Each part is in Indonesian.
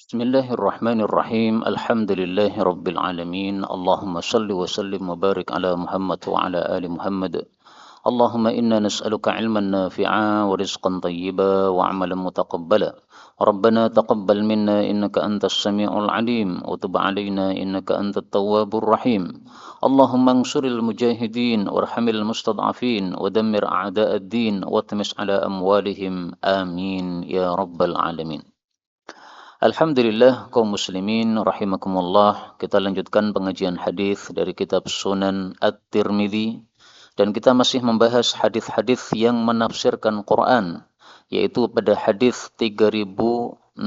Bismillahirrahmanirrahim. Alhamdulillahi rabbil alamin. Allahumma salli wa sallim wa barik ala Muhammad wa ala ali Muhammad. Allahumma inna nas'aluka ilman nafi'a wa rizqan tayyiba wa amalan mutaqabbala. Rabbana taqabbal minna innaka antas sami'ul alim wa tub alaina innaka antat tawwabur rahim. Allahumma ansuril mujahidin warhamil mustad'afin wa dammir a'da'ad din wa tmis ala amwalihim. Amin ya rabbal alamin. Alhamdulillah kaum muslimin rahimakumullah, kita lanjutkan pengajian hadis dari kitab Sunan At-Tirmidzi dan kita masih membahas hadis-hadis yang menafsirkan Quran, yaitu pada hadis 3064.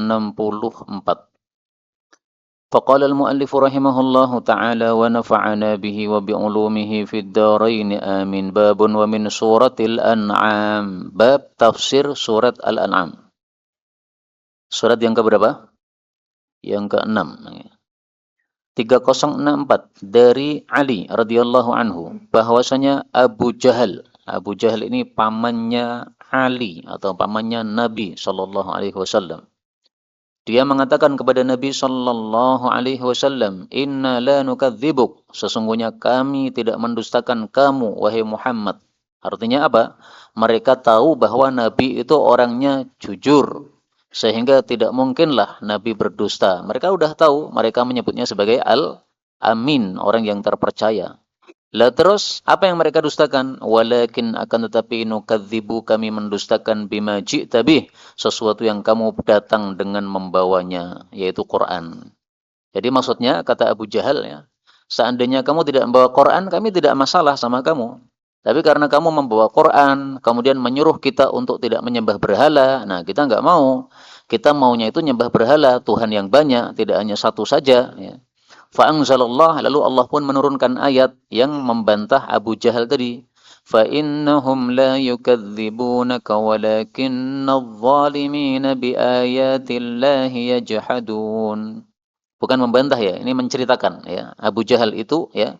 Faqala al-muallif rahimahullahu ta'ala wa nafa'ana bihi wa bi'ulumihi fid dharain amin. Babun wa min suratil an'am. Bab tafsir surat Al-An'am. Surat yang keberapa? Yang ke-6. 3064 dari Ali radhiyallahu anhu bahwasanya Abu Jahal ini pamannya Ali atau pamannya Nabi sallallahu alaihi wasallam. Dia mengatakan kepada Nabi sallallahu alaihi wasallam, "Inna la nukadzibuk." Sesungguhnya kami tidak mendustakan kamu wahai Muhammad. Artinya apa? Mereka tahu bahwa Nabi itu orangnya jujur, sehingga tidak mungkinlah Nabi berdusta. Mereka udah tahu, mereka menyebutnya sebagai Al-Amin, orang yang terpercaya. Lah terus, apa yang mereka dustakan? Walakin akan tetapi nukadzibu, kami mendustakan bima ji'ta bih, sesuatu yang kamu datang dengan membawanya, yaitu Quran. Jadi maksudnya, kata Abu Jahal ya, seandainya kamu tidak membawa Quran, kami tidak masalah sama kamu. Tapi karena kamu membawa Quran, kemudian menyuruh kita untuk tidak menyembah berhala, nah kita nggak mau. Kita maunya itu nyembah berhala, Tuhan yang banyak, tidak hanya satu saja. Ya. Fa'anzalallah, lalu Allah pun menurunkan ayat yang membantah Abu Jahal tadi. فَإِنَّهُمْ لَا يُكَذِّبُونَكَ وَلَكِنَّ الظَّالِمِينَ بِآيَاتِ اللَّهِ يَجْحَدُونَ. Bukan membantah ya, ini menceritakan ya. Abu Jahal itu ya,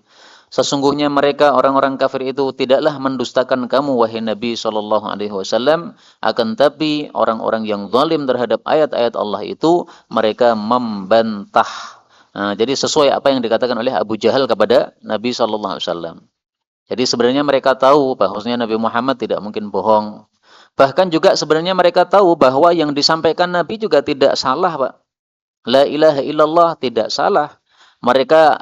sesungguhnya mereka orang-orang kafir itu tidaklah mendustakan kamu wahai Nabi sallallahu alaihi wasallam, akan tapi orang-orang yang zalim terhadap ayat-ayat Allah itu mereka membantah. Nah, jadi sesuai apa yang dikatakan oleh Abu Jahal kepada Nabi sallallahu alaihi wasallam. Jadi sebenarnya mereka tahu bahwasanya Nabi Muhammad tidak mungkin bohong. Bahkan juga sebenarnya mereka tahu bahwa yang disampaikan Nabi juga tidak salah, Pak. La ilaha illallah tidak salah. Mereka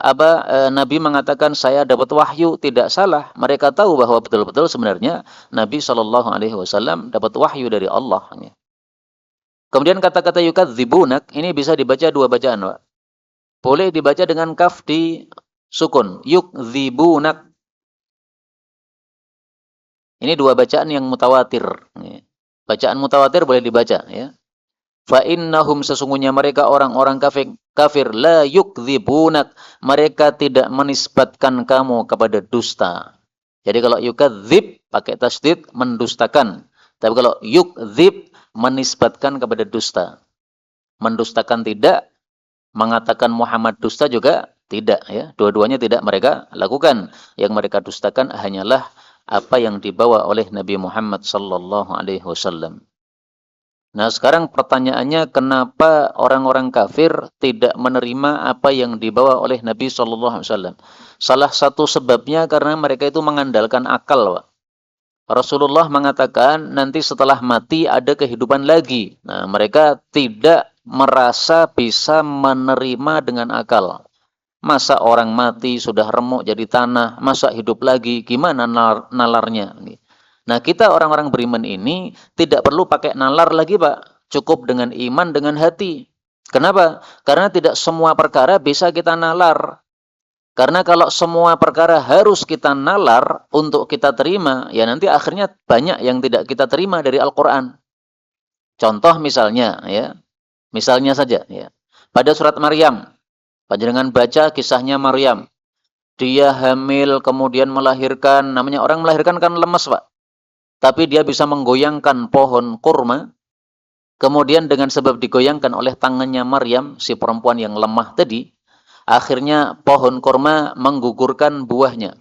Nabi mengatakan saya dapat wahyu, tidak salah. Mereka tahu bahwa betul-betul sebenarnya Nabi Shallallahu alaihi wasallam dapat wahyu dari Allah. Kemudian kata-kata yukadzibunak ini bisa dibaca dua bacaan, Pak. Boleh dibaca dengan kaf di sukun, yukdzibunak. Ini dua bacaan yang mutawatir. Bacaan mutawatir boleh dibaca ya. Fa innahum, sesungguhnya mereka orang-orang kafir la yukdzibunak, mereka tidak menisbatkan kamu kepada dusta. Jadi kalau yukadzib pakai tasdid mendustakan. Tapi kalau yukdzib menisbatkan kepada dusta. Mendustakan tidak, mengatakan Muhammad dusta juga tidak ya. Dua-duanya tidak mereka lakukan. Yang mereka dustakan hanyalah apa yang dibawa oleh Nabi Muhammad sallallahu alaihi wasallam. Nah sekarang pertanyaannya, kenapa orang-orang kafir tidak menerima apa yang dibawa oleh Nabi Shallallahu Alaihi Wasallam? Salah satu sebabnya karena mereka itu mengandalkan akal, Pak. Rasulullah mengatakan nanti setelah mati ada kehidupan lagi. Nah mereka tidak merasa bisa menerima dengan akal. Masa orang mati sudah remuk jadi tanah, masa hidup lagi, gimana nalarnya? Nah, kita orang-orang beriman ini tidak perlu pakai nalar lagi, Pak. Cukup dengan iman, dengan hati. Kenapa? Karena tidak semua perkara bisa kita nalar. Karena kalau semua perkara harus kita nalar untuk kita terima, ya nanti akhirnya banyak yang tidak kita terima dari Al-Quran. Contoh misalnya, ya. Misalnya saja, ya. Pada surat Maryam, panjenengan baca kisahnya Maryam. Dia hamil, kemudian melahirkan. Namanya orang melahirkan kan lemas, Pak. Tapi dia bisa menggoyangkan pohon kurma, kemudian dengan sebab digoyangkan oleh tangannya Maryam, si perempuan yang lemah tadi, akhirnya pohon kurma menggugurkan buahnya.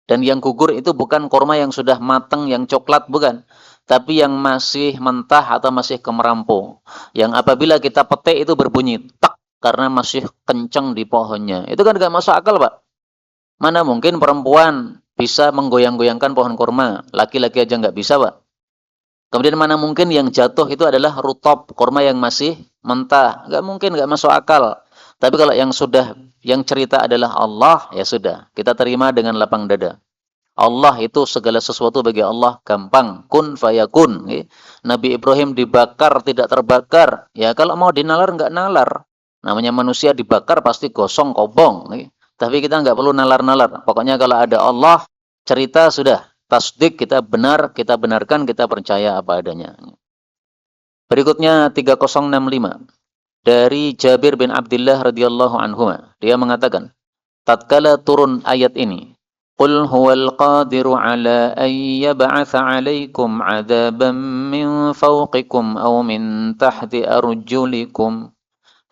Dan yang gugur itu bukan kurma yang sudah matang, yang coklat, bukan. tapi yang masih mentah atau masih kemerampo. Yang apabila kita petik itu berbunyi tak karena masih kencang di pohonnya. Itu kan gak masuk akal, Pak. Mana mungkin perempuan bisa menggoyang-goyangkan pohon kurma, laki-laki aja nggak bisa, Pak. Kemudian mana mungkin yang jatuh itu adalah rutop, kurma yang masih mentah. Nggak mungkin, nggak masuk akal. Tapi kalau yang sudah, yang cerita adalah Allah, ya sudah. Kita terima dengan lapang dada. Allah itu segala sesuatu bagi Allah gampang. Kun fayakun. Nabi Ibrahim dibakar, tidak terbakar. Ya kalau mau dinalar, nggak nalar. Namanya manusia dibakar pasti gosong, kobong. Tapi kita nggak perlu nalar-nalar. Pokoknya kalau ada Allah, cerita sudah. Tasdik kita benar, kita benarkan, kita percaya apa adanya. Berikutnya 3065. Dari Jabir bin Abdullah radhiyallahu anhu. Dia mengatakan, tatkala turun ayat ini, Qul huwal qadiru ala an yab'atha 'alaikum 'adzaban min fawqikum aw min tahti arjulikum.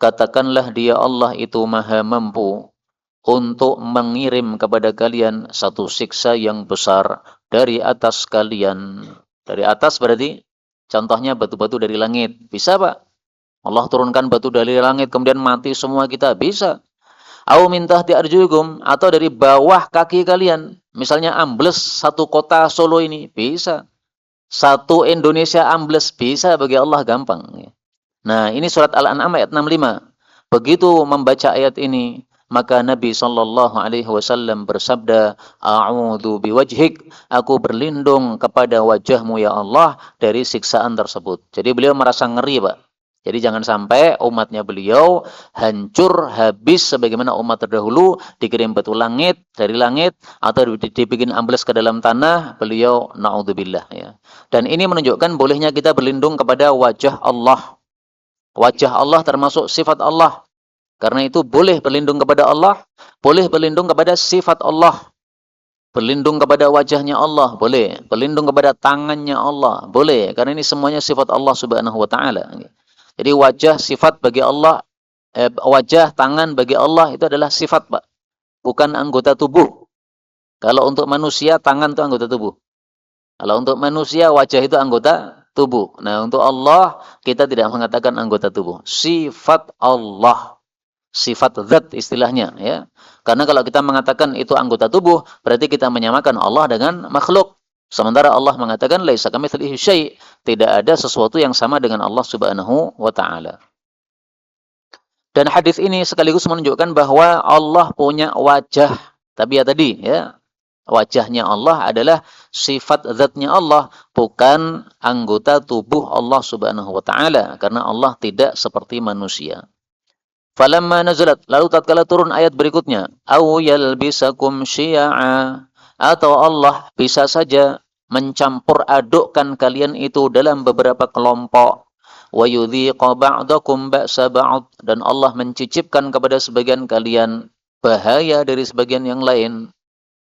Katakanlah dia Allah itu maha mampu untuk mengirim kepada kalian satu siksa yang besar dari atas kalian. Dari atas berarti contohnya batu-batu dari langit. Bisa, Pak? Allah turunkan batu dari langit kemudian mati semua kita. Bisa. Au min tahti arjulikum, atau dari bawah kaki kalian. Misalnya ambles satu kota Solo ini. Bisa. Satu Indonesia ambles. Bisa, bagi Allah gampang. Nah, ini surat Al-An'am ayat 65. Begitu membaca ayat ini, maka Nabi sallallahu alaihi wasallam bersabda, "A'udzu biwajhik," aku berlindung kepada wajahmu ya Allah dari siksaan tersebut. Jadi beliau merasa ngeri, Pak. Jadi jangan sampai umatnya beliau hancur habis sebagaimana umat terdahulu, dikirim batu langit dari langit atau dibikin ambles ke dalam tanah, beliau naudzubillah ya. Dan ini menunjukkan bolehnya kita berlindung kepada wajah Allah. Wajah Allah termasuk sifat Allah. Karena itu boleh berlindung kepada Allah, boleh berlindung kepada sifat Allah. Berlindung kepada wajahnya Allah, boleh. Berlindung kepada tangannya Allah, boleh. Karena ini semuanya sifat Allah Subhanahu wa taala. Jadi wajah sifat bagi Allah, wajah tangan bagi Allah itu adalah sifat, Pak. Bukan anggota tubuh. Kalau untuk manusia tangan itu anggota tubuh. Kalau untuk manusia wajah itu anggota tubuh. Nah, untuk Allah kita tidak mengatakan anggota tubuh. Sifat Allah. Sifat zat istilahnya ya. Karena kalau kita mengatakan itu anggota tubuh, berarti kita menyamakan Allah dengan makhluk. Sementara Allah mengatakan laisa kamitslihi syai', tidak ada sesuatu yang sama dengan Allah Subhanahu wa taala. Dan hadis ini sekaligus menunjukkan bahwa Allah punya wajah. Tapi ya tadi ya, wajahnya Allah adalah sifat zatnya Allah, bukan anggota tubuh Allah Subhanahu wa taala, karena Allah tidak seperti manusia. Falamma nazalat, lalu tatkala turun ayat berikutnya, aw yalbisakum syi'a, atau Allah bisa saja mencampur adukkan kalian itu dalam beberapa kelompok, wa yudhiqa ba'dakum ba'sa ba'd, dan Allah mencicipkan kepada sebagian kalian bahaya dari sebagian yang lain.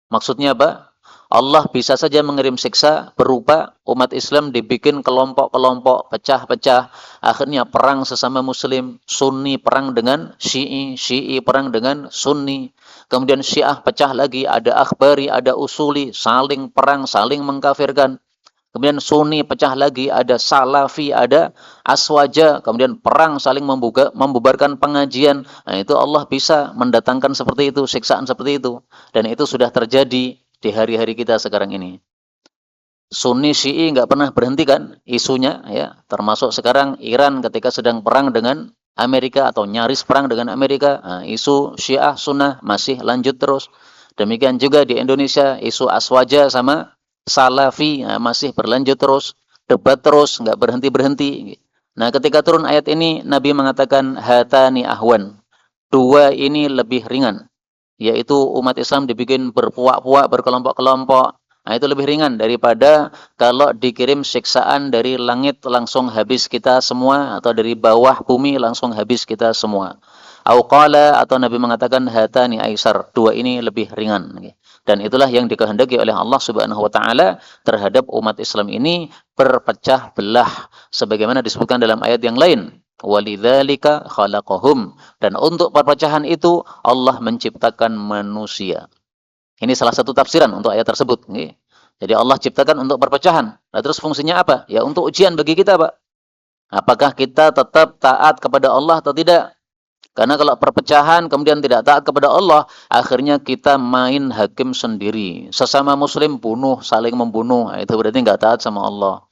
Maksudnya apa? Allah bisa saja mengirim siksa berupa umat Islam dibikin kelompok-kelompok, pecah-pecah, akhirnya perang sesama muslim, Sunni perang dengan Syi'i, Syi'i perang dengan Sunni, kemudian Syiah pecah lagi, ada Akhbari, ada Usuli, saling perang, saling mengkafirkan, kemudian Sunni pecah lagi, ada Salafi, ada Aswaja, kemudian perang saling membubarkan pengajian. Nah, itu Allah bisa mendatangkan seperti itu, siksaan seperti itu, dan itu sudah terjadi di hari-hari kita sekarang ini. Sunni Syi'i nggak pernah berhenti kan isunya ya, termasuk sekarang Iran ketika sedang perang dengan Amerika atau nyaris perang dengan Amerika, nah, isu Syiah Sunnah masih lanjut terus. Demikian juga di Indonesia isu Aswaja sama Salafi, nah, masih berlanjut terus, debat terus, nggak berhenti-berhenti. Nah, ketika turun ayat ini Nabi mengatakan hatani ahwan, dua ini lebih ringan, yaitu umat Islam dibikin berpuak-puak, berkelompok-kelompok. Nah, itu lebih ringan daripada kalau dikirim siksaan dari langit langsung habis kita semua, atau dari bawah bumi langsung habis kita semua. Auqala, atau Nabi mengatakan hatani aisar, dua ini lebih ringan. Dan itulah yang dikehendaki oleh Allah Subhanahu wa taala terhadap umat Islam ini berpecah belah sebagaimana disebutkan dalam ayat yang lain. Walidzalika khalaqahum, dan untuk perpecahan itu Allah menciptakan manusia. Ini salah satu tafsiran untuk ayat tersebut. Jadi Allah ciptakan untuk perpecahan. Nah, terus fungsinya apa? Ya untuk ujian bagi kita, Pak. Apakah kita tetap taat kepada Allah atau tidak? Karena kalau perpecahan kemudian tidak taat kepada Allah, akhirnya kita main hakim sendiri. Sesama muslim bunuh, saling membunuh. Nah, itu berarti nggak taat sama Allah.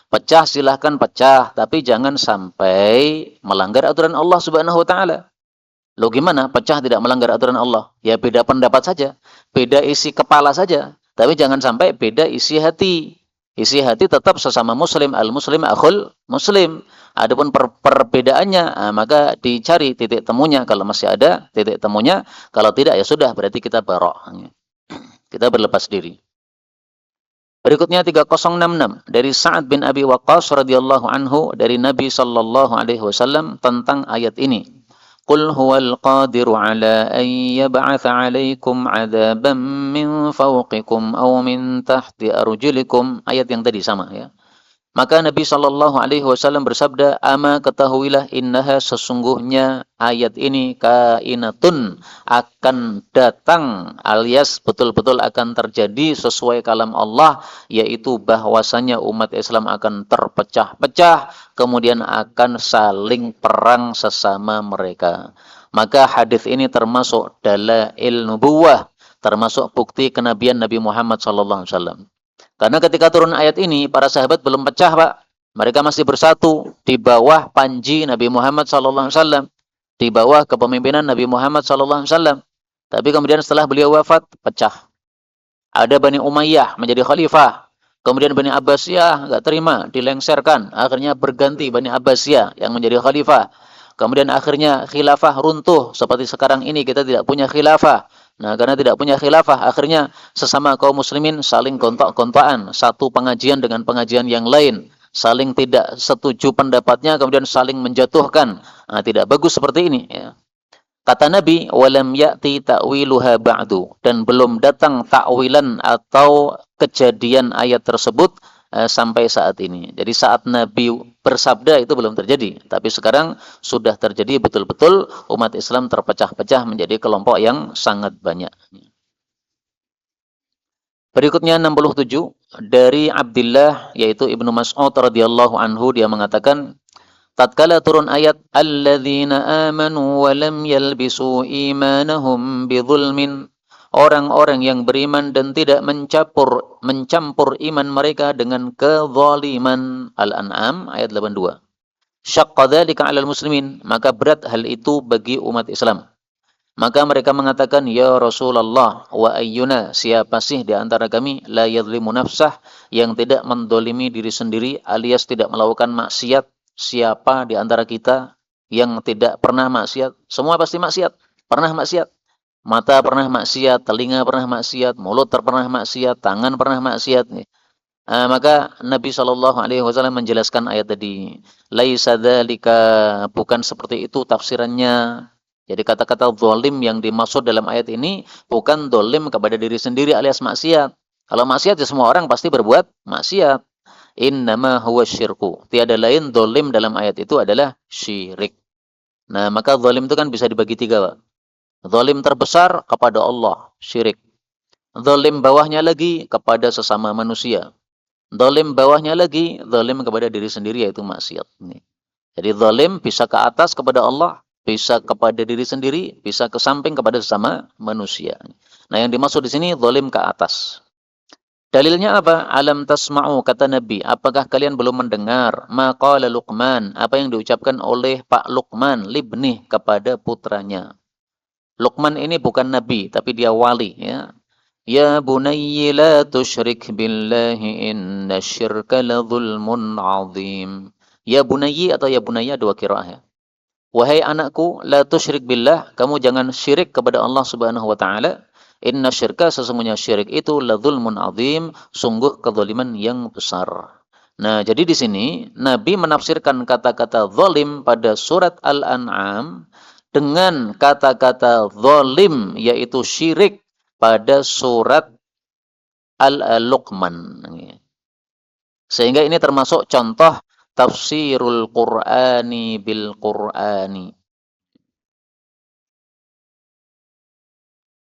Pecah silahkan pecah, tapi jangan sampai melanggar aturan Allah Subhanahu wa taala. Loh gimana? Pecah tidak melanggar aturan Allah? Ya beda pendapat saja, beda isi kepala saja, tapi jangan sampai beda isi hati. Isi hati tetap sesama muslim, al-muslim akhul muslim. Adapun perbedaannya, maka dicari titik temunya kalau masih ada titik temunya. Kalau tidak ya sudah, berarti kita barok. Kita berlepas diri. Berikutnya 3066 dari Sa'ad bin Abi Waqqas radhiyallahu anhu dari Nabi sallallahu alaihi wasallam tentang ayat ini. Qul huwal qadiru ala an yab'atsa 'alaikum 'adzaban min fawqikum aw min tahti arjulikum. Ayat yang tadi sama ya. Maka Nabi Shallallahu Alaihi Wasallam bersabda, "Ama ketahuilah innaha sesungguhnya ayat ini kainatun akan datang alias betul-betul akan terjadi sesuai kalam Allah, yaitu bahwasanya umat Islam akan terpecah-pecah, kemudian akan saling perang sesama mereka." Maka hadis ini termasuk dalail nubuwah, termasuk bukti kenabian Nabi Muhammad Shallallahu Alaihi Wasallam. Karena ketika turun ayat ini, para sahabat belum pecah, Pak. Mereka masih bersatu di bawah panji Nabi Muhammad SAW, di bawah kepemimpinan Nabi Muhammad SAW. Tapi kemudian setelah beliau wafat, pecah. Ada Bani Umayyah menjadi khalifah. Kemudian Bani Abbasiyah nggak terima, dilengserkan. Akhirnya berganti Bani Abbasiyah yang menjadi khalifah. Kemudian akhirnya khilafah runtuh. Seperti sekarang ini kita tidak punya khilafah. Nah, karena tidak punya khilafah, akhirnya sesama kaum muslimin saling kontak-kontakan. Satu pengajian dengan pengajian yang lain. Saling tidak setuju pendapatnya, kemudian saling menjatuhkan. Nah, tidak bagus seperti ini. Ya. Kata Nabi, walam ya'ti ta'wiluha ba'du. Dan belum datang ta'wilan atau kejadian ayat tersebut sampai saat ini. Jadi saat Nabi bersabda itu belum terjadi. Tapi sekarang sudah terjadi betul-betul umat Islam terpecah-pecah menjadi kelompok yang sangat banyak. Berikutnya 67 dari Abdullah yaitu Ibnu Mas'ud radhiyallahu anhu, dia mengatakan tatkala turun ayat alladzina amanu wa lam yalbisu imanahum bidzulmin, orang-orang yang beriman dan tidak mencampur iman mereka dengan kezaliman. Al-An'am ayat 82. Syaqqa dzalika 'alal muslimin, maka berat hal itu bagi umat Islam. Maka mereka mengatakan, "Ya Rasulullah, wa ayyuna, siapa sih di antara kami la yadhlimu nafsah, yang tidak mendolimi diri sendiri alias tidak melakukan maksiat? Siapa di antara kita yang tidak pernah maksiat?" Semua pasti maksiat, pernah maksiat. Mata pernah maksiat, telinga pernah maksiat, mulut pernah maksiat, tangan pernah maksiat. Maka Nabi Shallallahu Alaihi Wasallam menjelaskan ayat tadi, laisa dzalika, bukan seperti itu tafsirannya. Jadi kata-kata zalim yang dimaksud dalam ayat ini bukan zalim kepada diri sendiri alias maksiat. Kalau maksiat ya semua orang pasti berbuat maksiat. Innama huwa syirku. Tiada lain zalim dalam ayat itu adalah syirik. Nah, maka zalim itu kan bisa dibagi tiga, Pak. Zalim terbesar kepada Allah, syirik. Zalim bawahnya lagi kepada sesama manusia. Zalim bawahnya lagi, zalim kepada diri sendiri yaitu maksiat. Jadi zalim bisa ke atas kepada Allah, bisa kepada diri sendiri, bisa ke samping kepada sesama manusia. Nah, yang dimaksud di sini zalim ke atas. Dalilnya apa? Alam tasma'u, kata Nabi, apakah kalian belum mendengar maqala Luqman, apa yang diucapkan oleh Pak Luqman libnih kepada putranya. Luqman ini bukan nabi tapi dia wali ya. Ya bunayya la tusyrik billahi inna syirka la zulmun azim. Ya bunayya atau ya bunayya dua qiraah ya. Wahai anakku, la tusyrik billah, kamu jangan syirik kepada Allah Subhanahu wa taala. Inna syirka, sesungguhnya syirik itu la zulmun azim, sungguh kezaliman yang besar. Nah, jadi di sini Nabi menafsirkan kata-kata zalim pada surat Al-An'am dengan kata-kata zalim yaitu syirik pada surat Al-Luqman. Sehingga ini termasuk contoh tafsirul Qur'ani bil Qur'ani.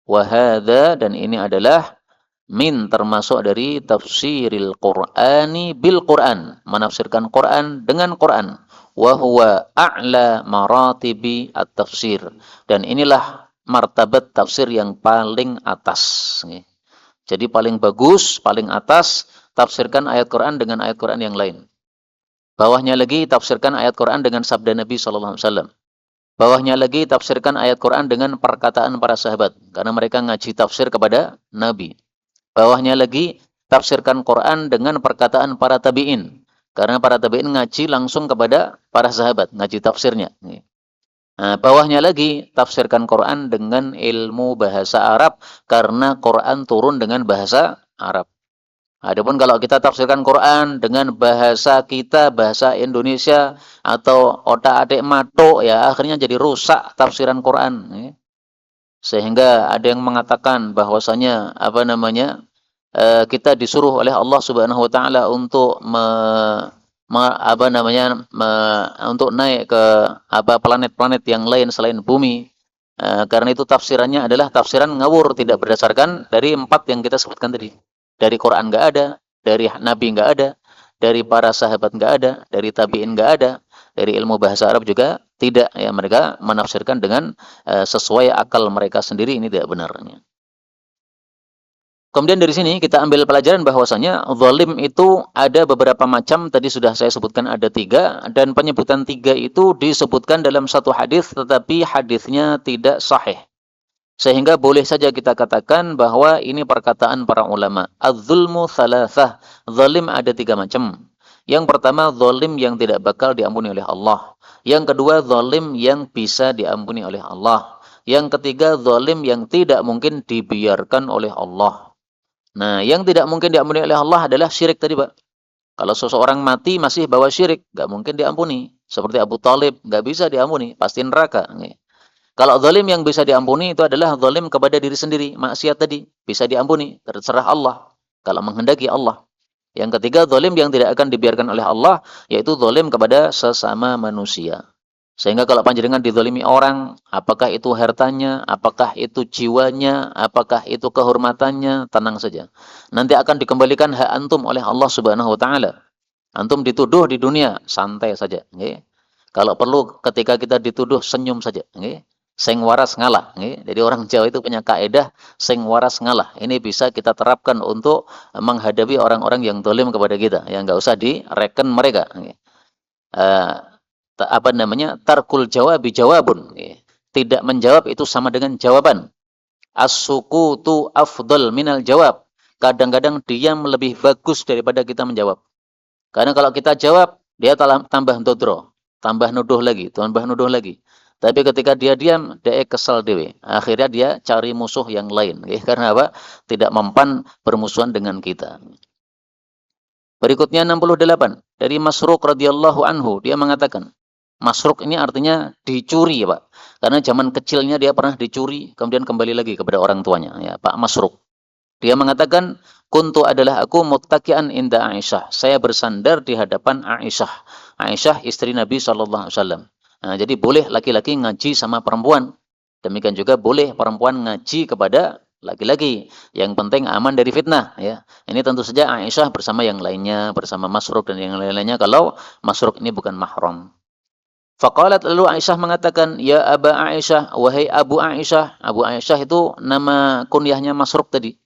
Wahada, dan ini adalah Min termasuk dari tafsiril Qur'ani bil Qur'an, menafsirkan Qur'an dengan Qur'an. Wa huwa a'la maratibi at-tafsir. Dan inilah martabat tafsir yang paling atas. Jadi paling bagus, paling atas, tafsirkan ayat Qur'an dengan ayat Qur'an yang lain. Bawahnya lagi tafsirkan ayat Qur'an dengan sabda Nabi sallallahu alaihi wasallam. Bawahnya lagi tafsirkan ayat Qur'an dengan perkataan para sahabat karena mereka ngaji tafsir kepada Nabi. Bawahnya lagi tafsirkan Quran dengan perkataan para tabi'in. Karena para tabi'in ngaji langsung kepada para sahabat, ngaji tafsirnya. Nah, bawahnya lagi tafsirkan Quran dengan ilmu bahasa Arab karena Quran turun dengan bahasa Arab. Adapun kalau kita tafsirkan Quran dengan bahasa kita, bahasa Indonesia atau otak-atik matuk, ya akhirnya jadi rusak tafsiran Quran. Sehingga ada yang mengatakan bahwasanya kita disuruh oleh Allah Subhanahu wa taala untuk untuk naik ke planet-planet yang lain selain bumi. Karena itu tafsirannya adalah tafsiran ngawur, tidak berdasarkan dari 4 yang kita sebutkan tadi. Dari Quran enggak ada, dari Nabi enggak ada, dari para sahabat enggak ada, dari tabi'in enggak ada, dari ilmu bahasa Arab juga tidak, ya mereka menafsirkan dengan sesuai akal mereka sendiri, ini tidak benarnya. Kemudian dari sini kita ambil pelajaran bahwasanya zalim itu ada beberapa macam, tadi sudah saya sebutkan ada 3, dan penyebutan 3 itu disebutkan dalam satu hadis tetapi hadisnya tidak sahih. Sehingga boleh saja kita katakan bahwa ini perkataan para ulama. Az-zulmu thalathah. Zalim ada 3 macam. Yang pertama, zalim yang tidak bakal diampuni oleh Allah. Yang kedua, zalim yang bisa diampuni oleh Allah. Yang ketiga, zalim yang tidak mungkin dibiarkan oleh Allah. Nah, yang tidak mungkin diampuni oleh Allah adalah syirik tadi, Pak. Kalau seseorang mati masih bawa syirik, nggak mungkin diampuni. Seperti Abu Talib, nggak bisa diampuni, pasti neraka. Kalau zalim yang bisa diampuni itu adalah zalim kepada diri sendiri, maksiat tadi, bisa diampuni, terserah Allah, kalau menghendaki Allah. Yang ketiga, zalim yang tidak akan dibiarkan oleh Allah, yaitu zalim kepada sesama manusia. Sehingga kalau panjenengan dizalimi orang, apakah itu hartanya, apakah itu jiwanya, apakah itu kehormatannya, tenang saja. Nanti akan dikembalikan hak antum oleh Allah Subhanahu wa taala. Antum dituduh di dunia, santai saja, nggih. Kalau perlu ketika kita dituduh senyum saja, nggih. Sing waras ngalah, nggih. Jadi orang Jawa itu punya kaidah sing waras ngalah. Ini bisa kita terapkan untuk menghadapi orang-orang yang zalim kepada kita, yang enggak usah direken mereka, nggih. Tarkul jawabi jawabun. Tidak menjawab itu sama dengan jawaban. As-sukutu afdal minal jawab. Kadang-kadang diam lebih bagus daripada kita menjawab. Karena kalau kita jawab, dia tambah dodro, tambah nuduh lagi, tambah nuduh lagi. Tapi ketika dia diam, dia kesal dewe. Akhirnya dia cari musuh yang lain. Karena apa? Tidak mempan bermusuhan dengan kita. Berikutnya 68. Dari Masruq radhiyallahu anhu, dia mengatakan, Masruq ini artinya dicuri, Pak. Karena zaman kecilnya dia pernah dicuri, kemudian kembali lagi kepada orang tuanya, ya, Pak Masruq. Dia mengatakan, kuntu adalah aku muttaki'an inda Aisyah. Saya bersandar di hadapan Aisyah. Aisyah istri Nabi sallallahu alaihi wasallam. Nah, jadi boleh laki-laki ngaji sama perempuan. Demikian juga boleh perempuan ngaji kepada laki-laki. Yang penting aman dari fitnah, ya. Ini tentu saja Aisyah bersama yang lainnya, bersama Masruq dan yang lain-lainnya kalau Masruq ini bukan mahram. Faqalat, lalu Aisyah mengatakan, ya Aba Aisyah, wahai Abu Aisyah. Abu Aisyah itu nama kunyahnya Masruq tadi.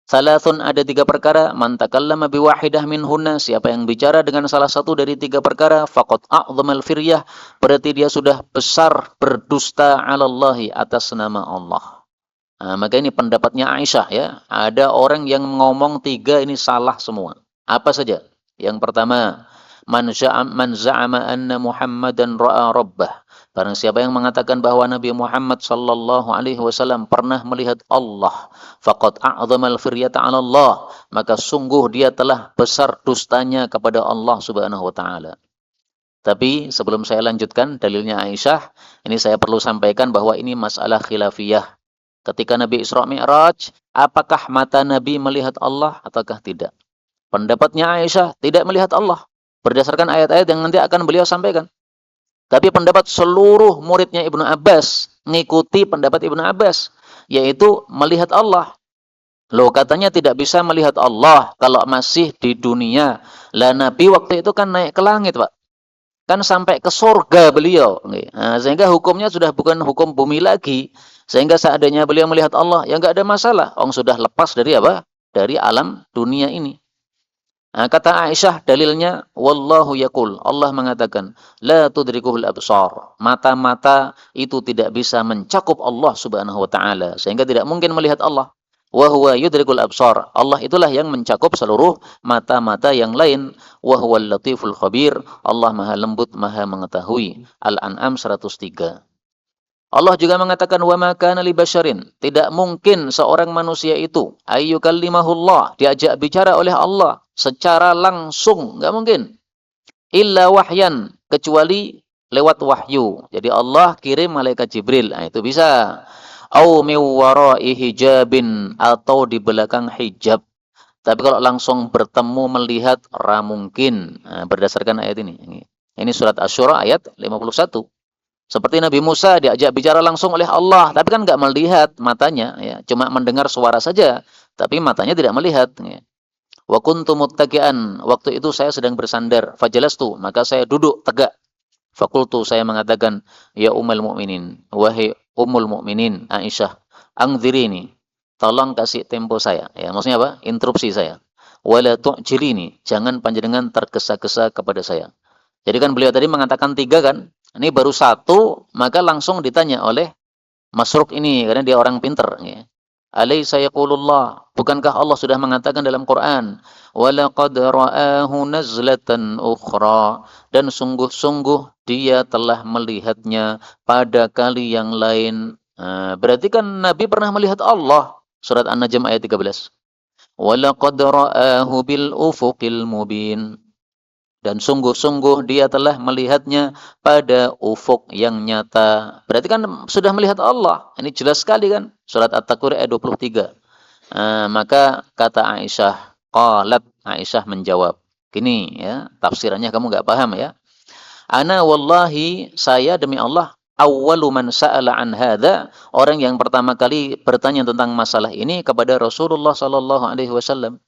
Salasun, ada 3 perkara, man takallama biwahidah minhunna, siapa yang bicara dengan salah satu dari 3 perkara, faqad a'zamal firyah, berarti dia sudah besar berdusta 'alallahi atas nama Allah. Nah, maka ini pendapatnya Aisyah, ya. Ada orang yang ngomong 3 ini salah semua. Apa saja? Yang pertama, man za'ama anna Muhammadan ra'a rabbah. Barang siapa yang mengatakan bahwa Nabi Muhammad sallallahu alaihi wasallam pernah melihat Allah, faqad a'zamal firyata 'ala Allah, maka sungguh dia telah besar dustanya kepada Allah Subhanahu wa taala. Tapi sebelum saya lanjutkan dalilnya Aisyah, ini saya perlu sampaikan bahwa ini masalah khilafiyah. Ketika Nabi Isra Mi'raj, apakah mata Nabi melihat Allah ataukah tidak? Pendapatnya Aisyah tidak melihat Allah, berdasarkan ayat-ayat yang nanti akan beliau sampaikan. Tapi pendapat seluruh muridnya Ibnu Abbas, mengikuti pendapat Ibnu Abbas, yaitu melihat Allah. Loh, katanya tidak bisa melihat Allah kalau masih di dunia. Lah Nabi waktu itu kan naik ke langit, Pak. Kan sampai ke surga beliau. Nah, sehingga hukumnya sudah bukan hukum bumi lagi. Sehingga seandainya beliau melihat Allah, ya nggak ada masalah. Orang sudah lepas dari apa? Dari alam dunia ini. Nah, kata Aisyah dalilnya, wallahu yaqul, Allah mengatakan, la tudrikuhul absar. Mata-mata itu tidak bisa mencakup Allah Subhanahu wa taala, sehingga tidak mungkin melihat Allah. Wa huwa yudrikul absar. Allah itulah yang mencakup seluruh mata-mata yang lain. Wa huwal latiful khabir. Allah Maha lembut, Maha mengetahui. Al-An'am 103. Allah juga mengatakan wa ma kana li basyarin, tidak mungkin seorang manusia itu ayyukallimahullah, diajak bicara oleh Allah secara langsung, enggak mungkin. Illa wahyan, kecuali lewat wahyu. Jadi Allah kirim malaikat Jibril, nah itu bisa. Au min wara'i hijabin, atau di belakang hijab. Tapi kalau langsung bertemu melihat ra mungkin. Nah, berdasarkan ayat ini. Ini surat Asy-Syura ayat 51. Seperti Nabi Musa diajak bicara langsung oleh Allah, tapi kan nggak melihat matanya, ya, cuma mendengar suara saja, tapi matanya tidak melihat. Ya. Wa kuntu muttaqian, waktu itu saya sedang bersandar, fajalastu, maka saya duduk tegak. Fakultu, saya mengatakan, ya ummul mukminin, wahai ummul mukminin Aisyah, angdzirini, tolong kasih tempo saya. Ya, maksudnya apa? Interupsi saya. Wala tu'jilini, jangan panjenengan tergesa-gesa kepada saya. Jadi kan beliau tadi mengatakan 3 kan? Ini baru 1, maka langsung ditanya oleh Masruq ini, karena dia orang pinter. Ya. Alaysa yaqulullah, bukankah Allah sudah mengatakan dalam Quran, walaqad ra'ahu nazlatan ukhra, dan sungguh-sungguh dia telah melihatnya pada kali yang lain. Berarti kan Nabi pernah melihat Allah. Surat An-Najm ayat 13. Walaqad ra'ahu bil ufuqil mubin. Dan sungguh-sungguh dia telah melihatnya pada ufuk yang nyata. Berarti kan sudah melihat Allah. Ini jelas sekali kan. Surat At-Takwir ayat 23. Maka kata Aisyah, qalat, Aisyah menjawab. Gini ya, tafsirannya kamu nggak paham ya. Ana wallahi, saya demi Allah, awwalu man sa'ala an hadza, orang yang pertama kali bertanya tentang masalah ini kepada Rasulullah sallallahu alaihi wasallam.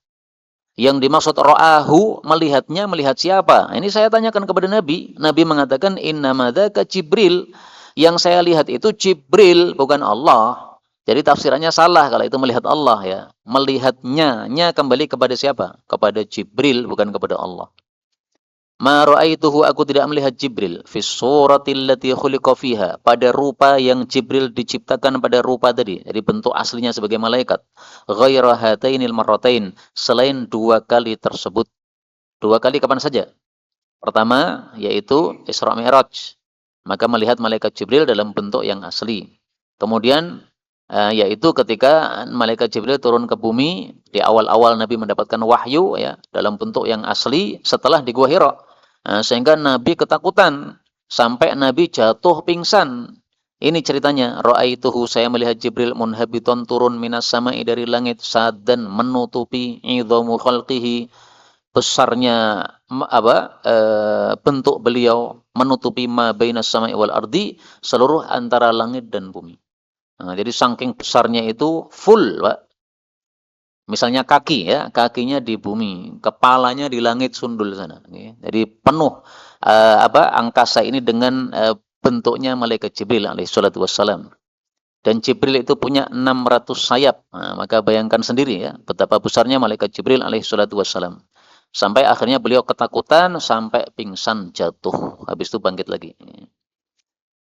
Yang dimaksud ra'ahu, melihatnya, melihat siapa? Ini saya tanyakan kepada Nabi. Nabi mengatakan, innama dzaka Jibril. Yang saya lihat itu Jibril, bukan Allah. Jadi tafsirannya salah kalau itu melihat Allah ya. Melihatnya, kembali kepada siapa? Kepada Jibril, bukan kepada Allah. Ma ra'aituhu, aku tidak melihat Jibril fi suratil lati khuliqa fiha, pada rupa yang Jibril diciptakan pada rupa tadi, jadi bentuk aslinya sebagai malaikat. Ghaira hatainil marratain, selain 2 kali tersebut. 2 kali kapan saja? Pertama yaitu Isra Mi'raj. Maka melihat malaikat Jibril dalam bentuk yang asli. Kemudian yaitu ketika malaikat Jibril turun ke bumi di awal-awal Nabi mendapatkan wahyu ya dalam bentuk yang asli setelah di Gua Hira. Sehingga Nabi ketakutan sampai Nabi jatuh pingsan. Ini ceritanya, ra'aituhu, saya melihat Jibril munhabiton turun minas sama'i dari langit sadan menutupi idhamu khalqihi, besarnya bentuk beliau menutupi ma bainas sama'i wal ardi, seluruh antara langit dan bumi. Jadi saking besarnya itu full, Pak. Misalnya kaki ya, kakinya di bumi, kepalanya di langit sundul sana. Jadi penuh angkasa ini dengan bentuknya malaikat Jibril alaihi salatu wassalam. Dan Jibril itu punya 600 sayap. Maka bayangkan sendiri ya, betapa besarnya malaikat Jibril alaihi salatu wassalam. Sampai akhirnya beliau ketakutan sampai pingsan jatuh. Habis itu bangkit lagi.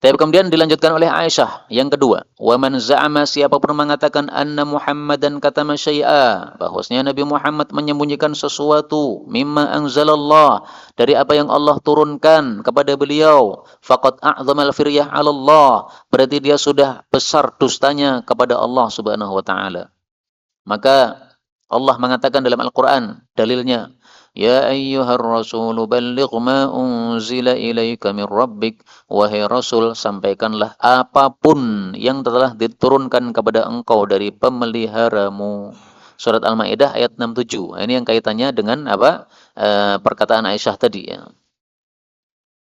Tapi kemudian dilanjutkan oleh Aisyah yang kedua, wa man za'ama, siapapun mengatakan anna Muhammadan katama syai'a, bahwasanya Nabi Muhammad menyembunyikan sesuatu mimma anzalallah, dari apa yang Allah turunkan kepada beliau, faqad a'zamal firyah 'ala Allah, berarti dia sudah besar dustanya kepada Allah Subhanahu wa taala. Maka Allah mengatakan dalam Al-Qur'an, dalilnya, ya ayyuhar rasulu balligh ma unzila ilaika min rabbik, wahai Rasul, sampaikanlah apapun yang telah diturunkan kepada engkau dari pemeliharamu. Surat Al-Maidah ayat 67. Ini yang kaitannya dengan perkataan Aisyah tadi ya.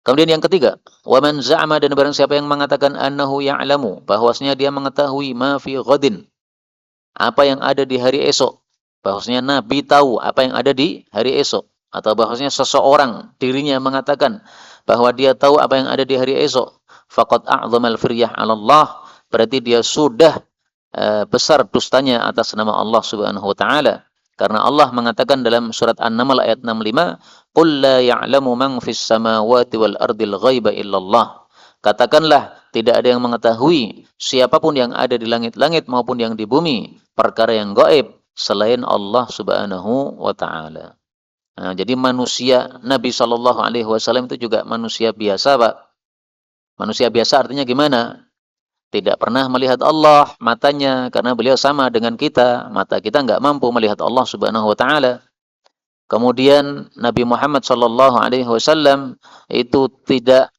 Kemudian yang ketiga, wa man za'ama, dan barang siapa yang mengatakan annahu ya'lamu, bahwasanya dia mengetahui ma fi ghadin, apa yang ada di hari esok. Bahwasanya Nabi tahu apa yang ada di hari esok. Atau bahwasanya seseorang dirinya mengatakan bahwa dia tahu apa yang ada di hari esok. Faqad a'zamal firyah 'ala Allah. Berarti dia sudah besar dustanya atas nama Allah Subhanahu wa taala. Karena Allah mengatakan dalam surat An-Naml ayat 65, "Qul la ya'lamu man fis samawati wal ardil ghaiba illallah." Katakanlah, tidak ada yang mengetahui siapapun yang ada di langit-langit maupun yang di bumi, perkara yang gaib selain Allah Subhanahu wa taala. Nah, jadi manusia Nabi Shallallahu alaihi wasallam itu juga manusia biasa, Pak. Manusia biasa artinya gimana? Tidak pernah melihat Allah matanya karena beliau sama dengan kita. Mata kita nggak mampu melihat Allah Subhanahu wa taala. Kemudian Nabi Muhammad sallallahu alaihi wasallam itu tidak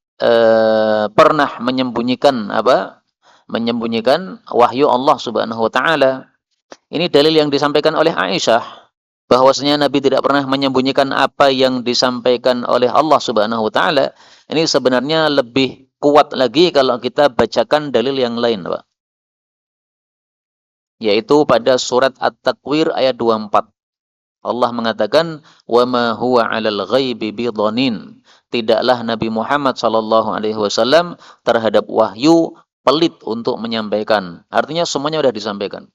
pernah menyembunyikan apa? Menyembunyikan wahyu Allah Subhanahu wa taala. Ini dalil yang disampaikan oleh Aisyah bahwasanya Nabi tidak pernah menyembunyikan apa yang disampaikan oleh Allah Subhanahu wa taala. Ini sebenarnya lebih kuat lagi kalau kita bacakan dalil yang lain, Pak. Yaitu pada surat At-Takwir ayat 24. Allah mengatakan, "Wa ma huwa 'alal ghaibi bidhanin." Tidaklah Nabi Muhammad sallallahu alaihi wasallam terhadap wahyu pelit untuk menyampaikan. Artinya semuanya sudah disampaikan.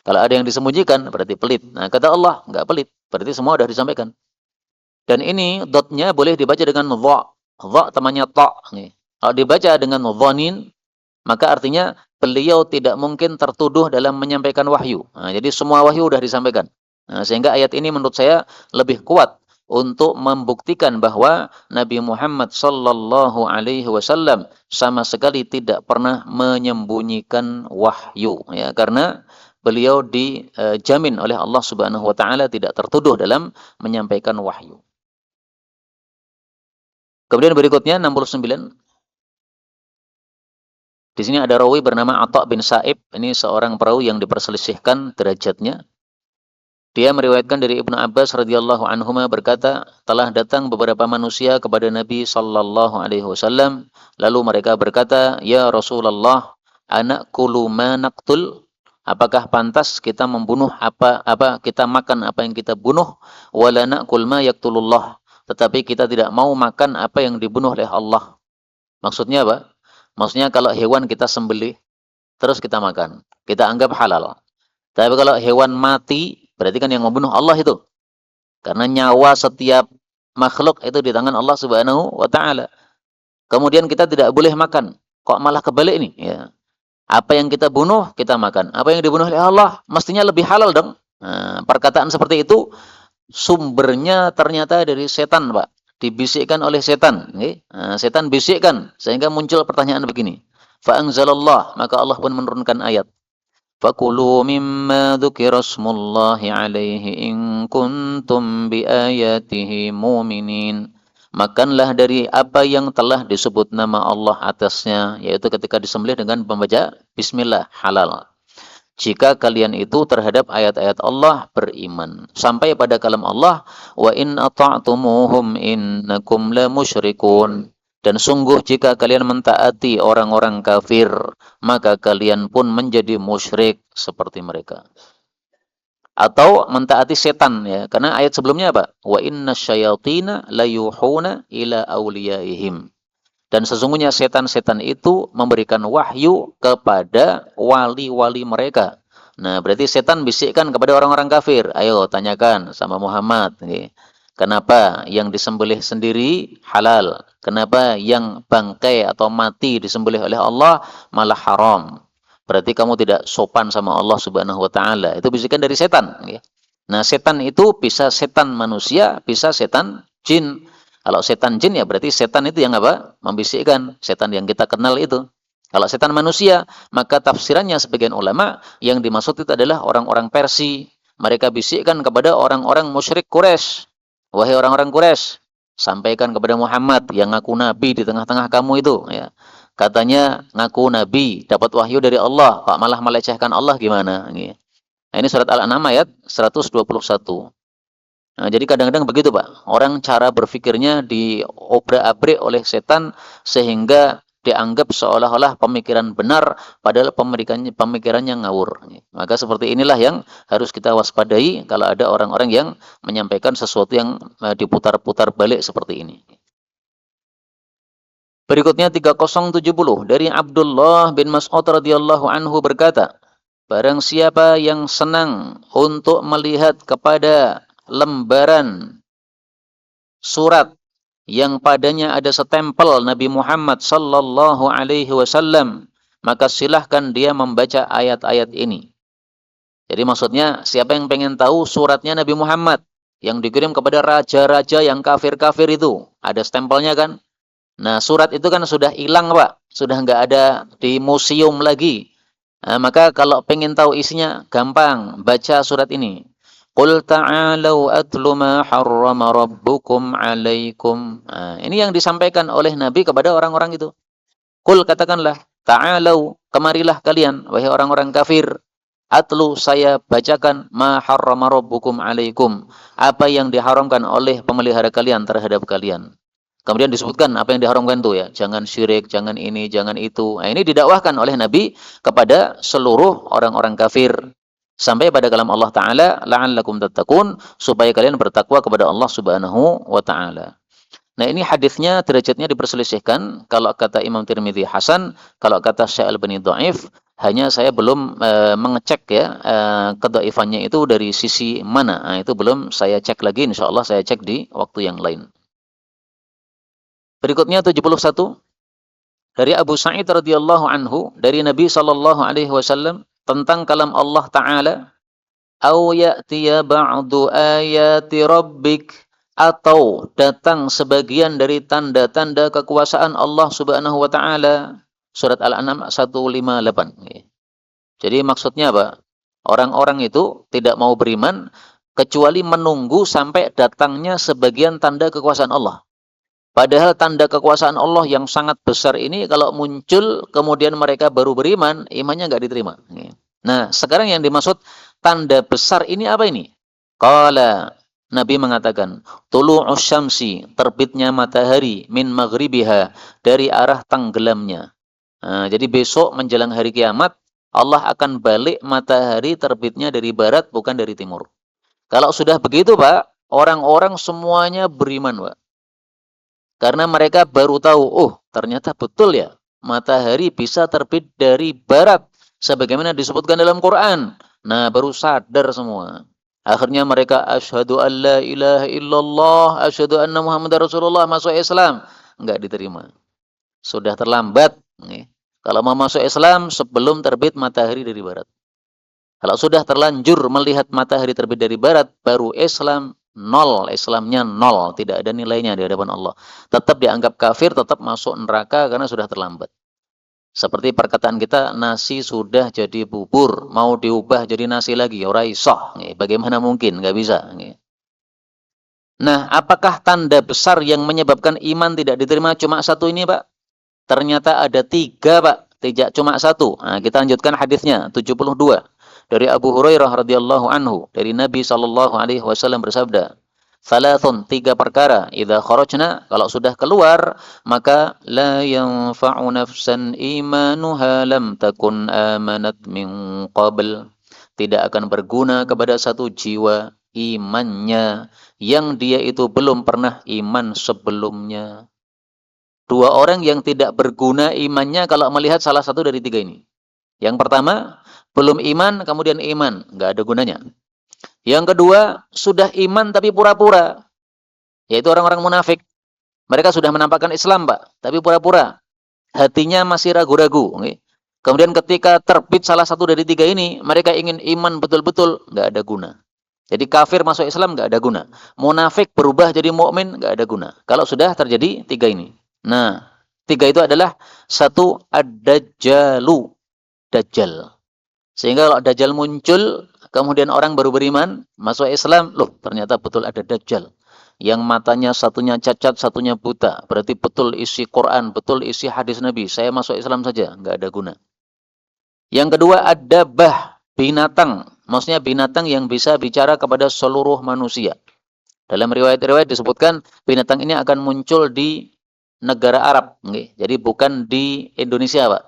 Kalau ada yang disembunyikan berarti pelit. Nah, kata Allah, enggak pelit, berarti semua sudah disampaikan. Dan ini dotnya boleh dibaca dengan dha. Dha temannya ta. Kalau dibaca dengan dhanin, maka artinya beliau tidak mungkin tertuduh dalam menyampaikan wahyu. Nah, jadi semua wahyu sudah disampaikan. Nah, sehingga ayat ini menurut saya lebih kuat untuk membuktikan bahwa Nabi Muhammad sallallahu alaihi wasallam sama sekali tidak pernah menyembunyikan wahyu, ya, karena beliau dijamin oleh Allah Subhanahu wa taala tidak tertuduh dalam menyampaikan wahyu. Kemudian berikutnya 69. Di sini ada rawi bernama Atha bin Sa'ib. Ini seorang perawi yang diperselisihkan derajatnya. Dia meriwayatkan dari Ibnu Abbas radhiyallahu anhuma berkata, telah datang beberapa manusia kepada Nabi sallallahu alaihi wasallam, lalu mereka berkata, "Ya Rasulullah, anakulu ma naqtul?" Apakah pantas kita membunuh apa kita makan apa yang kita bunuh, wala naqul ma yaqtulullah, tetapi kita tidak mau makan apa yang dibunuh oleh Allah. Maksudnya apa? Maksudnya kalau hewan kita sembelih terus kita makan, kita anggap halal. Tapi kalau hewan mati, berarti kan yang membunuh Allah itu. Karena nyawa setiap makhluk itu di tangan Allah Subhanahu wa taala. Kemudian kita tidak boleh makan. Kok malah kebalik nih, ya. Apa yang kita bunuh, kita makan. Apa yang dibunuh oleh Allah, mestinya lebih halal dong. Nah, perkataan seperti itu sumbernya ternyata dari setan, Pak. Dibisikkan oleh setan. Okay? Nah, setan bisikkan sehingga muncul pertanyaan begini. Fa'anzalallah, maka Allah pun menurunkan ayat. Fakulu mimma dzukira smullahi alaihi in kuntum biayatihi mu'minin. Makanlah dari apa yang telah disebut nama Allah atasnya, yaitu ketika disembelih dengan membaca bismillah, halal. Jika kalian itu terhadap ayat-ayat Allah beriman. Sampai pada kalam Allah, wa in ata'tumuhum innakum la musyrikun. Dan sungguh jika kalian mentaati orang-orang kafir, maka kalian pun menjadi musyrik seperti mereka. Atau mentaati setan, ya. Karena ayat sebelumnya apa? Wa inna syayatina layuhuna ila awliyaihim. Dan sesungguhnya setan-setan itu memberikan wahyu kepada wali-wali mereka. Nah, berarti setan bisikkan kepada orang-orang kafir. Ayo, tanyakan sama Muhammad. Kenapa yang disembelih sendiri halal? Kenapa yang bangkai atau mati disembelih oleh Allah malah haram? Berarti kamu tidak sopan sama Allah Subhanahu wa taala. Itu bisikan dari setan. Nah, setan itu bisa setan manusia, bisa setan jin. Kalau setan jin ya berarti setan itu yang apa? Membisikkan. Setan yang kita kenal itu. Kalau setan manusia, maka tafsirannya sebagian ulama yang dimaksud itu adalah orang-orang Persia. Mereka bisikkan kepada orang-orang musyrik Quraisy. Wahai orang-orang Quraisy, sampaikan kepada Muhammad yang ngaku nabi di tengah-tengah kamu itu, ya. Katanya ngaku nabi, dapat wahyu dari Allah, kok malah melecehkan Allah gimana? Nah, ini surat Al-An'am ayat 121. Nah, jadi kadang-kadang begitu, Pak. Orang cara berpikirnya diobrak-abrik oleh setan sehingga dianggap seolah-olah pemikiran benar, padahal pemikirannya ngawur. Maka seperti inilah yang harus kita waspadai kalau ada orang-orang yang menyampaikan sesuatu yang diputar-putar balik seperti ini. Berikutnya 3070 dari Abdullah bin Mas'ud radhiyallahu anhu berkata, barang siapa yang senang untuk melihat kepada lembaran surat yang padanya ada stempel Nabi Muhammad sallallahu alaihi wasallam, maka silahkan dia membaca ayat-ayat ini. Jadi maksudnya siapa yang pengen tahu suratnya Nabi Muhammad yang dikirim kepada raja-raja yang kafir-kafir itu, ada stempelnya kan? Nah, surat itu kan sudah hilang, Pak. Sudah nggak ada di museum lagi. Nah, maka kalau pengen tahu isinya, gampang. Baca surat ini. Qul ta'alau atlu ma harrama rabbukum alaikum. Nah, ini yang disampaikan oleh Nabi kepada orang-orang itu. Qul, katakanlah. Ta'alau, kemarilah kalian, wahai orang-orang kafir. Atlu, saya bacakan ma harrama rabbukum alaikum. Apa yang diharamkan oleh pemelihara kalian terhadap kalian. Kemudian disebutkan apa yang diharamkan itu ya, jangan syirik, jangan ini, jangan itu. Nah, ini didakwahkan oleh Nabi kepada seluruh orang-orang kafir sampai pada kalam Allah Taala, la'allakum tattaqun, supaya kalian bertakwa kepada Allah Subhanahu wa taala. Nah, ini hadisnya derajatnya diperselisihkan. Kalau kata Imam Tirmidzi hasan, kalau kata Syekh Al-Albani dhaif. Hanya saya belum mengecek ya kedhaifannya itu dari sisi mana. Nah, itu belum saya cek lagi, insyaallah saya cek di waktu yang lain. Berikutnya 71 dari Abu Sa'id radhiyallahu anhu dari Nabi sallallahu alaihi wasallam tentang kalam Allah Ta'ala, au ya'tiya ba'du ayati rabbik, atau datang sebagian dari tanda-tanda kekuasaan Allah Subhanahu wa taala. Surat Al-An'am 158. Jadi maksudnya apa? Orang-orang itu tidak mau beriman kecuali menunggu sampai datangnya sebagian tanda kekuasaan Allah. Padahal tanda kekuasaan Allah yang sangat besar ini kalau muncul kemudian mereka baru beriman, imannya nggak diterima. Nah, sekarang yang dimaksud tanda besar ini apa ini? Qala, Nabi mengatakan, tulu'us syamsi, terbitnya matahari, min maghribiha, dari arah tenggelamnya. Nah, jadi besok menjelang hari kiamat, Allah akan balik matahari terbitnya dari barat, bukan dari timur. Kalau sudah begitu, Pak, orang-orang semuanya beriman, Pak. Karena mereka baru tahu, oh ternyata betul ya, matahari bisa terbit dari barat, sebagaimana disebutkan dalam Quran. Nah, baru sadar semua. Akhirnya mereka asyhadu an la ilaha illallah, asyhadu anna Muhammadar Rasulullah, masuk Islam. Enggak diterima. Sudah terlambat. Kalau mau masuk Islam sebelum terbit matahari dari barat. Kalau sudah terlanjur melihat matahari terbit dari barat, baru Islam. Nol, Islamnya nol, tidak ada nilainya di hadapan Allah. Tetap dianggap kafir, tetap masuk neraka karena sudah terlambat. Seperti perkataan kita, nasi sudah jadi bubur, mau diubah jadi nasi lagi, ora iso. Bagaimana mungkin? Nggak bisa. Nah, apakah tanda besar yang menyebabkan iman tidak diterima cuma satu ini, Pak? Ternyata ada tiga, Pak. Tidak cuma satu. Nah, kita lanjutkan hadisnya, 72. Dari Abu Hurairah radhiyallahu anhu, dari Nabi sallallahu alaihi wasallam bersabda, "Thalathun, tiga perkara, idza kharajna, kalau sudah keluar, maka la yanfa'u nafsan imanuha lam takun amanat min qabl." Tidak akan berguna kepada satu jiwa imannya yang dia itu belum pernah iman sebelumnya. Dua orang yang tidak berguna imannya kalau melihat salah satu dari tiga ini. Yang pertama, belum iman, kemudian iman. Nggak ada gunanya. Yang kedua, sudah iman tapi pura-pura. Yaitu orang-orang munafik. Mereka sudah menampakkan Islam, Pak. Tapi pura-pura. Hatinya masih ragu-ragu. Kemudian ketika terbit salah satu dari tiga ini, mereka ingin iman betul-betul. Nggak ada guna. Jadi kafir masuk Islam nggak ada guna. Munafik berubah jadi mukmin nggak ada guna. Kalau sudah terjadi tiga ini. Nah, tiga itu adalah satu, ad-dajjalu. Dajjal. Sehingga kalau Dajjal muncul, kemudian orang baru beriman, masuk Islam, loh ternyata betul ada Dajjal. Yang matanya satunya cacat, satunya buta. Berarti betul isi Quran, betul isi hadis Nabi. Saya masuk Islam saja, nggak ada guna. Yang kedua, ad-dabbah, binatang. Maksudnya binatang yang bisa bicara kepada seluruh manusia. Dalam riwayat-riwayat disebutkan, binatang ini akan muncul di negara Arab, nggih. Jadi bukan di Indonesia, Pak.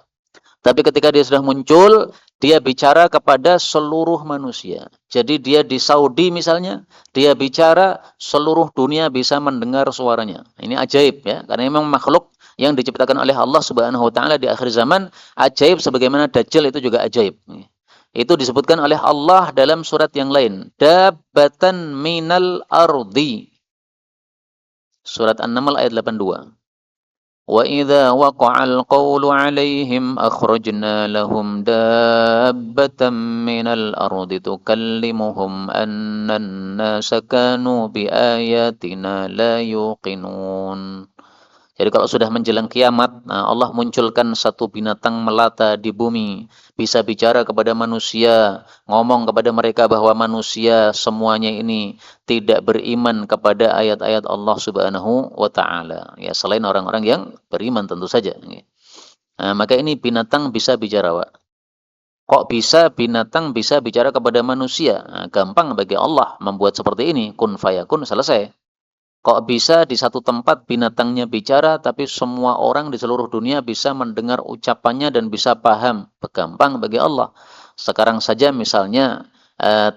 Tapi ketika dia sudah muncul, dia bicara kepada seluruh manusia. Jadi dia di Saudi misalnya, dia bicara seluruh dunia bisa mendengar suaranya. Ini ajaib ya, karena memang makhluk yang diciptakan oleh Allah Subhanahu wa taala di akhir zaman ajaib sebagaimana Dajjal itu juga ajaib. Itu disebutkan oleh Allah dalam surat yang lain. Dabbatan minal ardi. Surat An-Naml ayat 82. وَإِذَا وَقَعَ الْقَوْلُ عَلَيْهِمْ أَخْرَجْنَا لَهُمْ دَابَّةً مِّنَ الْأَرْضِ تُكَلِّمُهُمْ أَنَّ النَّاسَ كَانُوا بِآيَاتِنَا لَا يُوقِنُونَ. Jadi kalau sudah menjelang kiamat, nah Allah munculkan satu binatang melata di bumi, bisa bicara kepada manusia, ngomong kepada mereka bahwa manusia semuanya ini tidak beriman kepada ayat-ayat Allah Subhanahu wa taala. Ya, selain orang-orang yang beriman tentu saja. Nah, maka ini binatang bisa bicara, Pak. Kok bisa binatang bisa bicara kepada manusia? Nah, gampang bagi Allah membuat seperti ini, kun fayakun, selesai. Kok bisa di satu tempat binatangnya bicara, tapi semua orang di seluruh dunia bisa mendengar ucapannya dan bisa paham? Gampang bagi Allah. Sekarang saja misalnya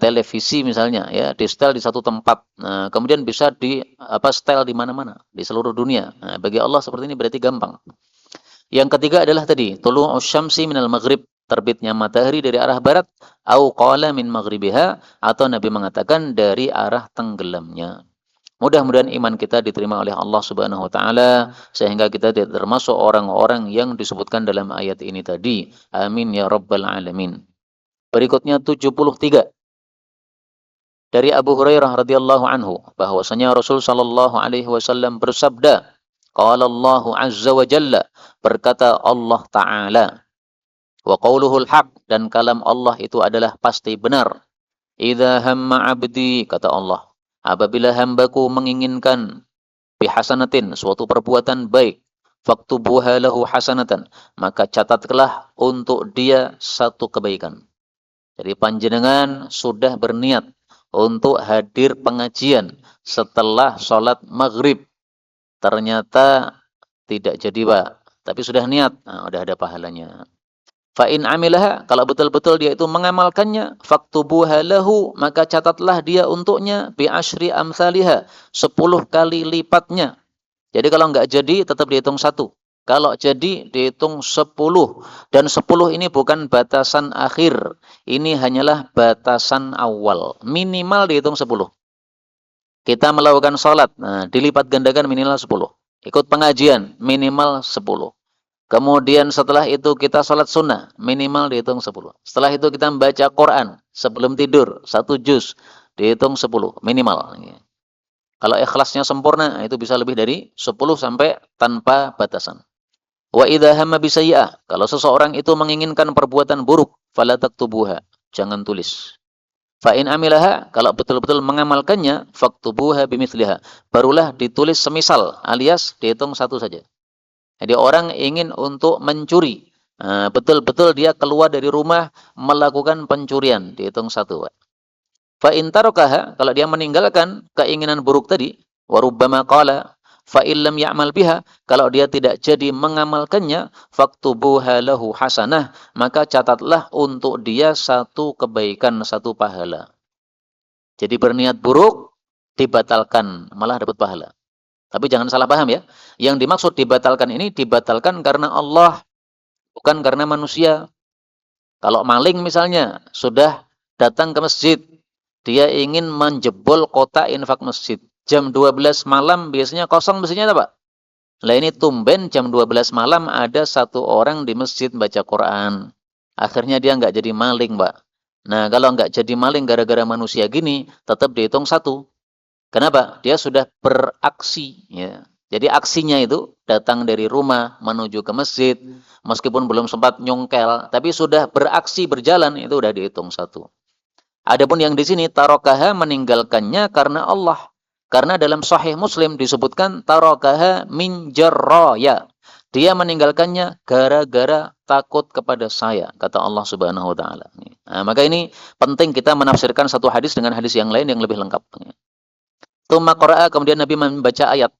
televisi misalnya ya di setel di satu tempat, kemudian bisa di setel di mana-mana di seluruh dunia. Nah, bagi Allah seperti ini berarti gampang. Yang ketiga adalah tadi tulu'us syamsi minal maghrib, terbitnya matahari dari arah barat, au qala min maghribiha, atau Nabi mengatakan dari arah tenggelamnya. Mudah-mudahan iman kita diterima oleh Allah Subhanahu wa taala sehingga kita tidak termasuk orang-orang yang disebutkan dalam ayat ini tadi. Amin ya rabbal alamin. Berikutnya 73 dari Abu Hurairah radhiyallahu anhu bahwasanya Rasul sallallahu alaihi wasallam bersabda, qala Allah azza wa jalla, berkata Allah taala, wa qauluhul haq, dan kalam Allah itu adalah pasti benar. Idza hamma 'abdi, kata Allah, apabila hambaku menginginkan bihasanatin, suatu perbuatan baik, faktubuha lahu hasanatan, maka catatlah untuk dia satu kebaikan. Jadi panjenengan sudah berniat untuk hadir pengajian setelah sholat maghrib. Ternyata tidak jadi, Pak. Tapi sudah niat, nah, udah ada pahalanya. Fa'in amilaha, kalau betul-betul dia itu mengamalkannya, faktubuha lahu, maka catatlah dia untuknya bi asyri amsalihha, 10 kali lipatnya. Jadi kalau enggak jadi tetap dihitung 1. Kalau jadi dihitung 10. Dan 10 ini bukan batasan akhir. Ini hanyalah batasan awal. Minimal dihitung 10. Kita melakukan sholat, nah, dilipat gandakan minimal 10. Ikut pengajian, minimal 10. Kemudian setelah itu kita sholat sunnah, minimal dihitung 10. Setelah itu kita membaca Quran sebelum tidur, 1 juz, dihitung 10, minimal. Kalau ikhlasnya sempurna, itu bisa lebih dari 10 sampai tanpa batasan. Wa idza hamma bisayyi'ah, kalau seseorang itu menginginkan perbuatan buruk, fala taktubuha, jangan tulis. Fa in amilaha, kalau betul-betul mengamalkannya, faktubuha bimithliha, barulah ditulis semisal, alias dihitung 1 saja. Jadi orang ingin untuk mencuri, betul-betul dia keluar dari rumah melakukan pencurian, dihitung 1. Fa in tarakaha, kalau dia meninggalkan keinginan buruk tadi, wa rubbama qala fa illam ya'mal biha, kalau dia tidak jadi mengamalkannya, faktubuha lahu hasanah, maka catatlah untuk dia satu kebaikan, satu pahala. Jadi berniat buruk dibatalkan, malah dapat pahala. Tapi jangan salah paham ya. Yang dimaksud dibatalkan ini dibatalkan karena Allah, bukan karena manusia. Kalau maling misalnya sudah datang ke masjid, dia ingin menjebol kotak infak masjid. Jam 12 malam biasanya kosong masjidnya, Pak. Lah ini tumben jam 12 malam ada satu orang di masjid baca Quran. Akhirnya dia nggak jadi maling, Pak. Nah, kalau nggak jadi maling gara-gara manusia gini, tetap dihitung 1. Kenapa? Dia sudah beraksi. Ya. Jadi aksinya itu datang dari rumah menuju ke masjid, meskipun belum sempat nyongkel, tapi sudah beraksi berjalan, itu udah dihitung 1. Adapun yang di sini tarokaha, meninggalkannya karena Allah. Karena dalam Sahih Muslim disebutkan tarokaha min jarraya. Dia meninggalkannya gara-gara takut kepada saya, kata Allah Subhanahu wa taala. Nah, maka ini penting kita menafsirkan satu hadis dengan hadis yang lain yang lebih lengkap. Tsumma qara'a, kemudian Nabi membaca ayat.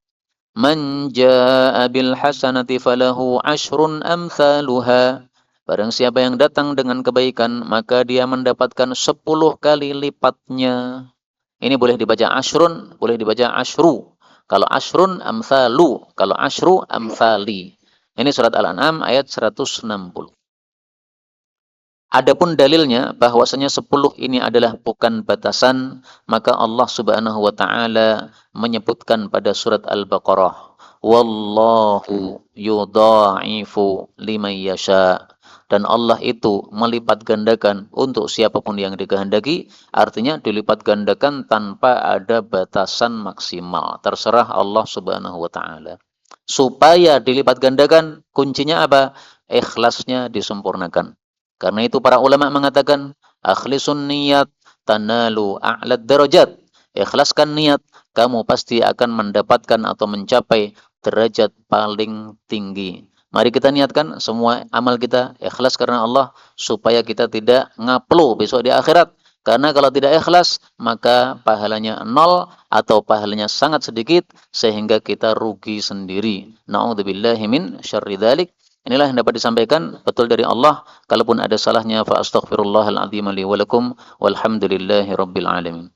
Man jaa'a bil hasanati falahu asyrun amsaluha. Barang siapa yang datang dengan kebaikan, maka dia mendapatkan 10 kali lipatnya. Ini boleh dibaca asyrun, boleh dibaca asyru. Kalau asyrun amsalu, kalau asyru amsali. Ini surat Al-An'am ayat 160. Adapun dalilnya bahwasanya 10 ini adalah bukan batasan, maka Allah Subhanahu wa taala menyebutkan pada surat Al-Baqarah, wallahu yudha'ifu liman yasha. Dan Allah itu melipat gandakan untuk siapapun yang dikehendaki, artinya dilipat gandakan tanpa ada batasan maksimal. Terserah Allah Subhanahu wa taala. Supaya dilipat gandakan, kuncinya apa? Ikhlasnya disempurnakan. Karena itu para ulama mengatakan, akhlisun niyat tanalu a'lad darajat. Ikhlaskan niat, kamu pasti akan mendapatkan atau mencapai derajat paling tinggi. Mari kita niatkan semua amal kita ikhlas karena Allah, supaya kita tidak ngaplu besok di akhirat. Karena kalau tidak ikhlas, maka pahalanya nol atau pahalanya sangat sedikit, sehingga kita rugi sendiri. Na'udzubillahi min syarri dzalik. Inilah yang dapat disampaikan, betul dari Allah. Kalaupun ada salahnya, fa astaghfirullahal azim li wa lakum walhamdulillahi rabbil alamin.